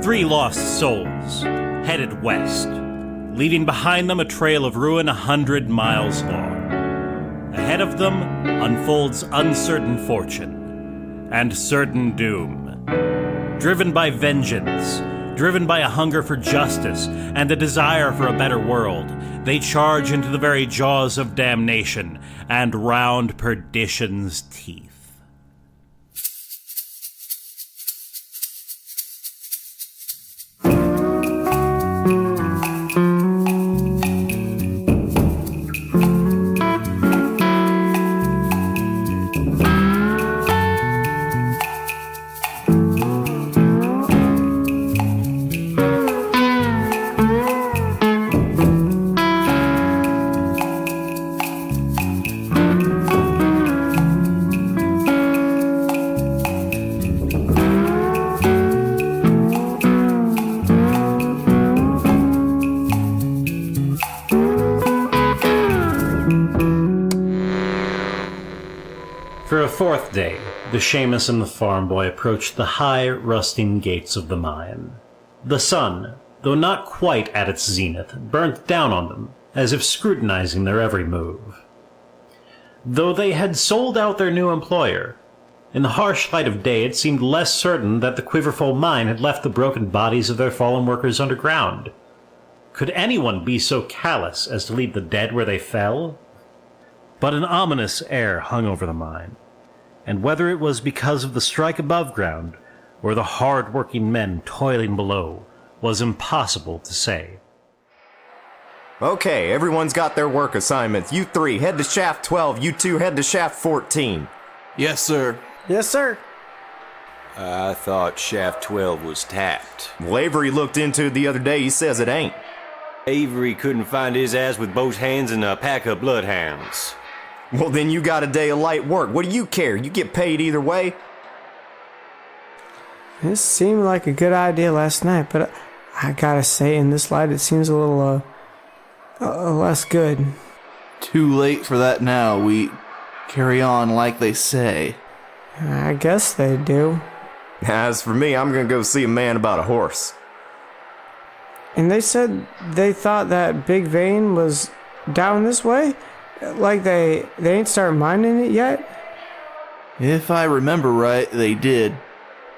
3 lost souls headed west, leaving behind them a trail of ruin 100 miles long. Ahead of them unfolds uncertain fortune and certain doom. Driven by vengeance, driven by a hunger for justice and a desire for a better world, they charge into the very jaws of damnation and round perdition's teeth. For a 4th day, the Seamus and the farm boy approached the high, rusting gates of the mine. The sun, though not quite at its zenith, burnt down on them, as if scrutinizing their every move. Though they had sold out their new employer, in the harsh light of day it seemed less certain that the Quiverful mine had left the broken bodies of their fallen workers underground. Could anyone be so callous as to leave the dead where they fell? But an ominous air hung over the mine, and whether it was because of the strike above ground or the hard-working men toiling below was impossible to say. Okay, everyone's got their work assignments. You 3 head to shaft 12, you 2 head to shaft 14. Yes, sir. Yes, sir. I thought shaft 12 was tapped. Well, Avery looked into it the other day, he says it ain't. Avery couldn't find his ass with both hands and a pack of bloodhounds. Well, then you got a day of light work. What do you care? You get paid either way. This seemed like a good idea last night, but I gotta say, in this light, it seems a little, less good. Too late for that now. We carry on like they say. I guess they do. As for me, I'm gonna go see a man about a horse. And they said they thought that big vein was down this way? Like they ain't started mining it yet? If I remember right, they did.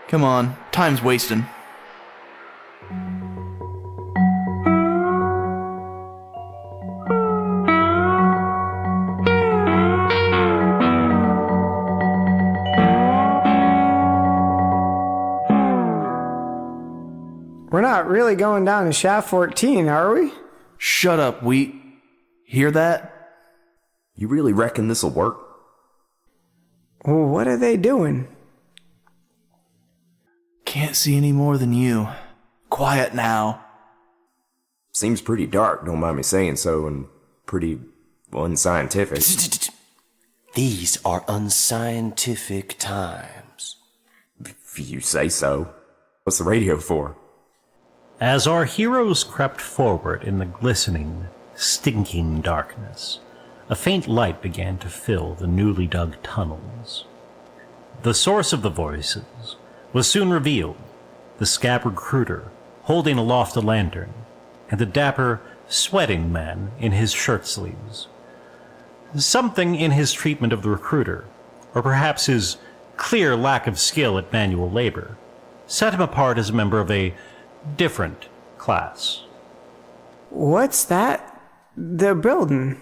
Come on, time's wasting. We're not really going down to shaft 14, are we? Shut up, Wheat. Hear that? You really reckon this'll work? Well, what are they doing? Can't see any more than you. Quiet now. Seems pretty dark, don't mind me saying so, and pretty unscientific. These are unscientific times. If you say so. What's the radio for? As our heroes crept forward in the glistening, stinking darkness, a faint light began to fill the newly dug tunnels. The source of the voices was soon revealed, the scab recruiter holding aloft a lantern, and the dapper, sweating man in his shirt sleeves. Something in his treatment of the recruiter, or perhaps his clear lack of skill at manual labor, set him apart as a member of a different class. What's that they're building?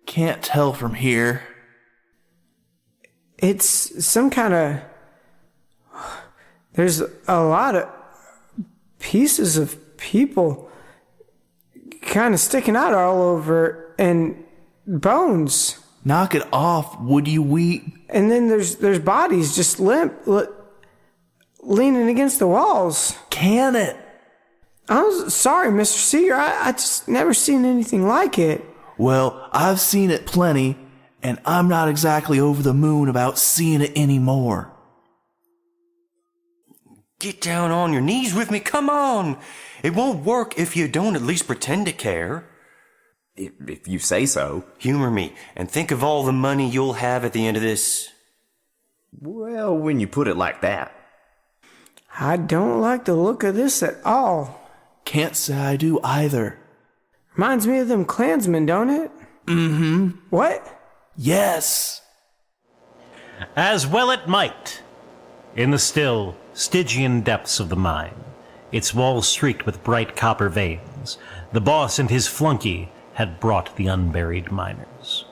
Can't tell from here. It's some kind of... There's a lot of pieces of people kind of sticking out all over, and bones. Knock it off, would you, Wheat? And then there's bodies just leaning against the walls. Can it? I'm sorry, Mr. Seeger. I just never seen anything like it. Well, I've seen it plenty, and I'm not exactly over the moon about seeing it anymore. Get down on your knees with me, come on! It won't work if you don't at least pretend to care. If you say so. Humor me, and think of all the money you'll have at the end of this. Well, when you put it like that. I don't like the look of this at all. Can't say I do either. Reminds me of them Klansmen, don't it? Mm-hmm. What? Yes. As well it might. In the still, Stygian depths of the mine, its walls streaked with bright copper veins, the boss and his flunky had brought the unburied miners.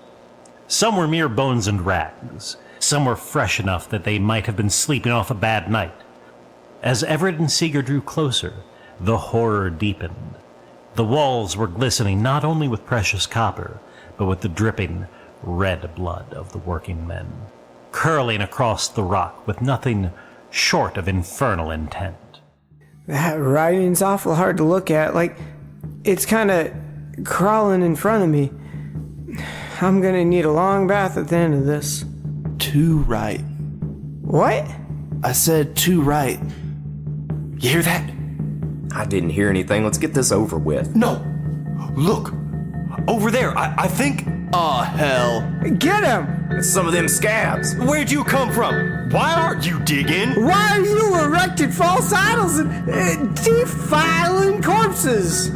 Some were mere bones and rags. Some were fresh enough that they might have been sleeping off a bad night. As Everett and Seeger drew closer, the horror deepened. The walls were glistening not only with precious copper, but with the dripping red blood of the working men, curling across the rock with nothing short of infernal intent. That writing's awful hard to look at. Like, it's kind of crawling in front of me. I'm gonna need a long bath at the end of this. Too right. What? I said too right. You hear that? I didn't hear anything. Let's get this over with. No! Look! Over there, I think... Aw, hell. Get him! It's some of them scabs. Where'd you come from? Why aren't you digging? Why are you erecting false idols and defiling corpses?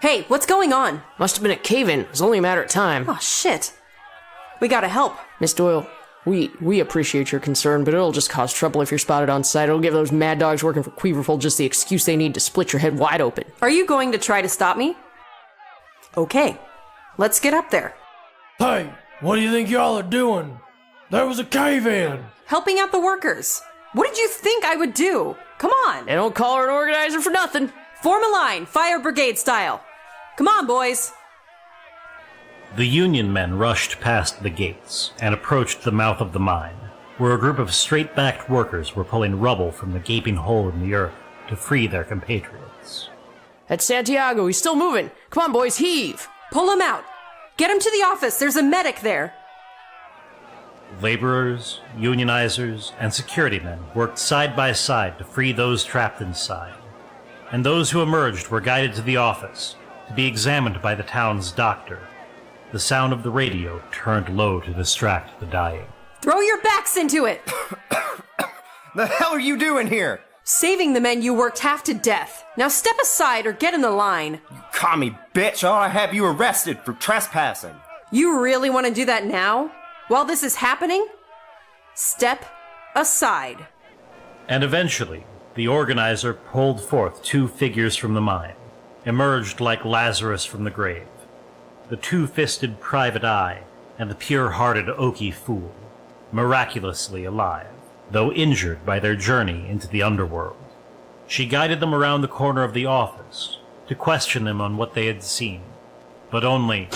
Hey, what's going on? Must have been a cave-in. It was only a matter of time. Oh, shit. We gotta help. Miss Doyle, we appreciate your concern, but it'll just cause trouble if you're spotted on site. It'll give those mad dogs working for Quiverful just the excuse they need to split your head wide open. Are you going to try to stop me? Okay, let's get up there. Hey, what do you think y'all are doing? There was a cave-in. Helping out the workers. What did you think I would do? Come on. They don't call her an organizer for nothing. Form a line, fire brigade style. Come on, boys. The Union men rushed past the gates and approached the mouth of the mine, where a group of straight-backed workers were pulling rubble from the gaping hole in the earth to free their compatriots. That's Santiago. He's still moving. Come on, boys, heave. Pull him out. Get him to the office. There's a medic there. Laborers, unionizers, and security men worked side by side to free those trapped inside, and those who emerged were guided to the office to be examined by the town's doctor. The sound of the radio turned low to distract the dying. Throw your backs into it! The hell are you doing here? Saving the men you worked half to death. Now step aside or get in the line. You commie bitch, I ought to have you arrested for trespassing. You really want to do that now? While this is happening? Step aside. And eventually, the organizer pulled forth two figures from the mine, emerged like Lazarus from the grave, the two-fisted private eye and the pure-hearted Okie fool, miraculously alive, though injured by their journey into the underworld. She guided them around the corner of the office to question them on what they had seen, but only...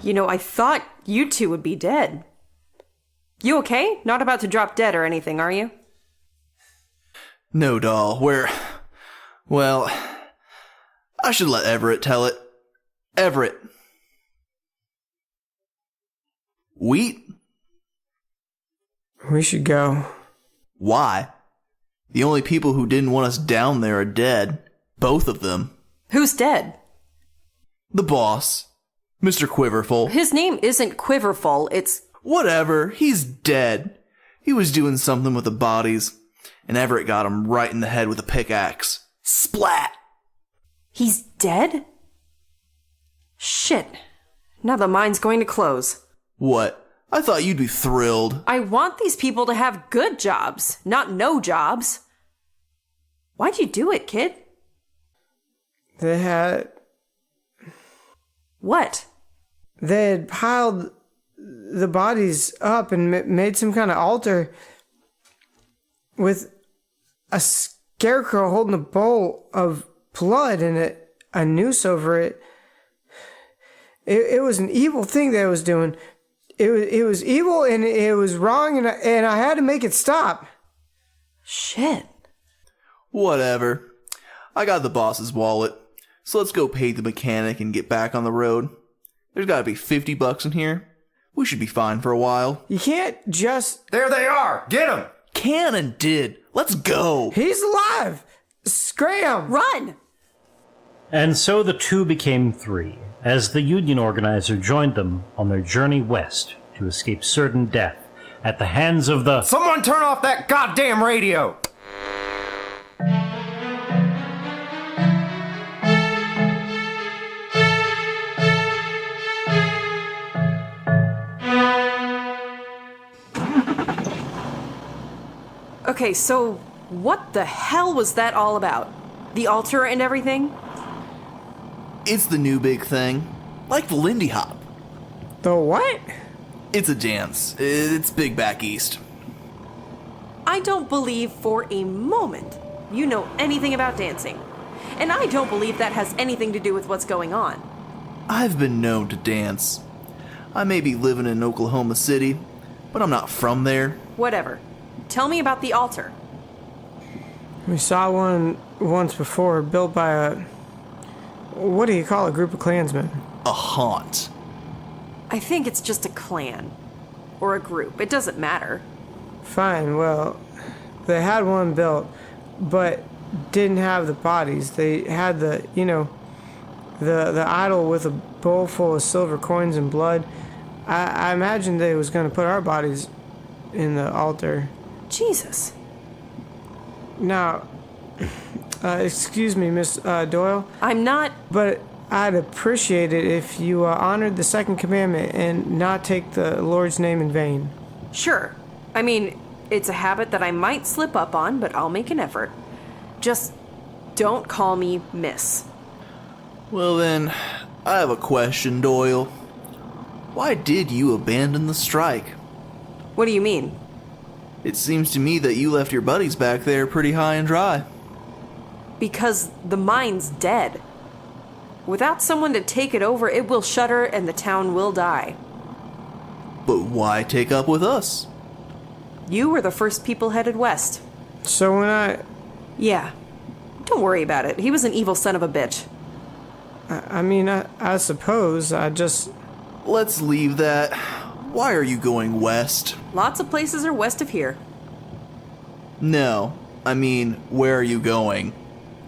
You know, I thought you two would be dead. You okay? Not about to drop dead or anything, are you? No, doll. Well, I should let Everett tell it. Everett. Wheat? We should go. Why? The only people who didn't want us down there are dead. Both of them. Who's dead? The boss. Mr. Quiverful. His name isn't Quiverful, it's... Whatever, he's dead. He was doing something with the bodies, and Everett got him right in the head with a pickaxe. Splat! He's dead? Shit. Now the mine's going to close. What? I thought you'd be thrilled. I want these people to have good jobs, not no jobs. Why'd you do it, kid? They had piled the bodies up and made some kind of altar with a scarecrow holding a bowl of blood and a noose over it. It was an evil thing that it was doing. It was evil and it was wrong and I had to make it stop. Shit. Whatever. I got the boss's wallet, so let's go pay the mechanic and get back on the road. There's gotta be $50 in here. We should be fine for a while. You can't just... There they are! Get them! Can and did. Let's go. He's alive! Scram! Run! And so the two became three, as the Union organizer joined them on their journey west to escape certain death at the hands of the... Someone turn off that goddamn radio! Okay, so what the hell was that all about? The altar and everything? It's the new big thing. Like the Lindy Hop. The what? It's a dance. It's big back east. I don't believe for a moment you know anything about dancing. And I don't believe that has anything to do with what's going on. I've been known to dance. I may be living in Oklahoma City, but I'm not from there. Whatever. Tell me about the altar. We saw one once before, built by a... What do you call a group of Klansmen? A haunt. I think it's just a clan. Or a group. It doesn't matter. Fine, well, they had one built, but didn't have the bodies. They had the, the idol with a bowl full of silver coins and blood. I imagined they was going to put our bodies in the altar. Jesus. Now, excuse me, Miss Doyle, I'm not... but I'd appreciate it if you honored the second commandment and not take the Lord's name in vain. Sure. I mean, it's a habit that I might slip up on, but I'll make an effort. Just don't call me Miss. Well then, I have a question, Doyle. Why did you abandon the strike? What do you mean? It seems to me that you left your buddies back there pretty high and dry. Because the mine's dead. Without someone to take it over, it will shutter and the town will die. But why take up with us? You were the first people headed west. So when Yeah. Don't worry about it. He was an evil son of a bitch. I suppose I just... Let's leave that. Why are you going west? Lots of places are west of here. No, where are you going?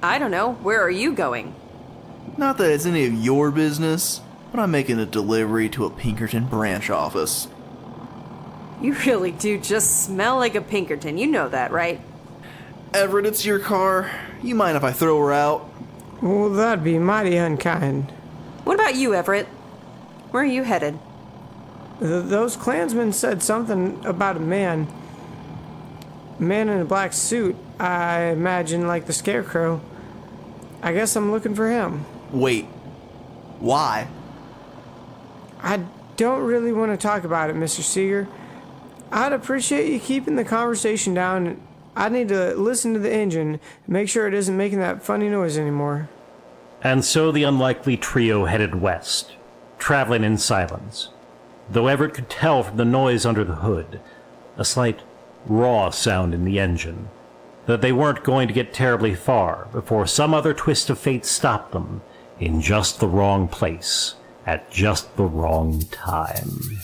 I don't know. Where are you going? Not that it's any of your business, but I'm making a delivery to a Pinkerton branch office. You really do just smell like a Pinkerton. You know that, right? Everett, it's your car. You mind if I throw her out? Well, that'd be mighty unkind. What about you, Everett? Where are you headed? Those Klansmen said something about a man in a black suit. I imagine like the Scarecrow. I guess I'm looking for him. Wait. Why? I don't really want to talk about it, Mr. Seeger. I'd appreciate you keeping the conversation down. I need to listen to the engine and make sure it isn't making that funny noise anymore. And so the unlikely trio headed west, traveling in silence, though Everett could tell from the noise under the hood, a slight raw sound in the engine, that they weren't going to get terribly far before some other twist of fate stopped them in just the wrong place at just the wrong time.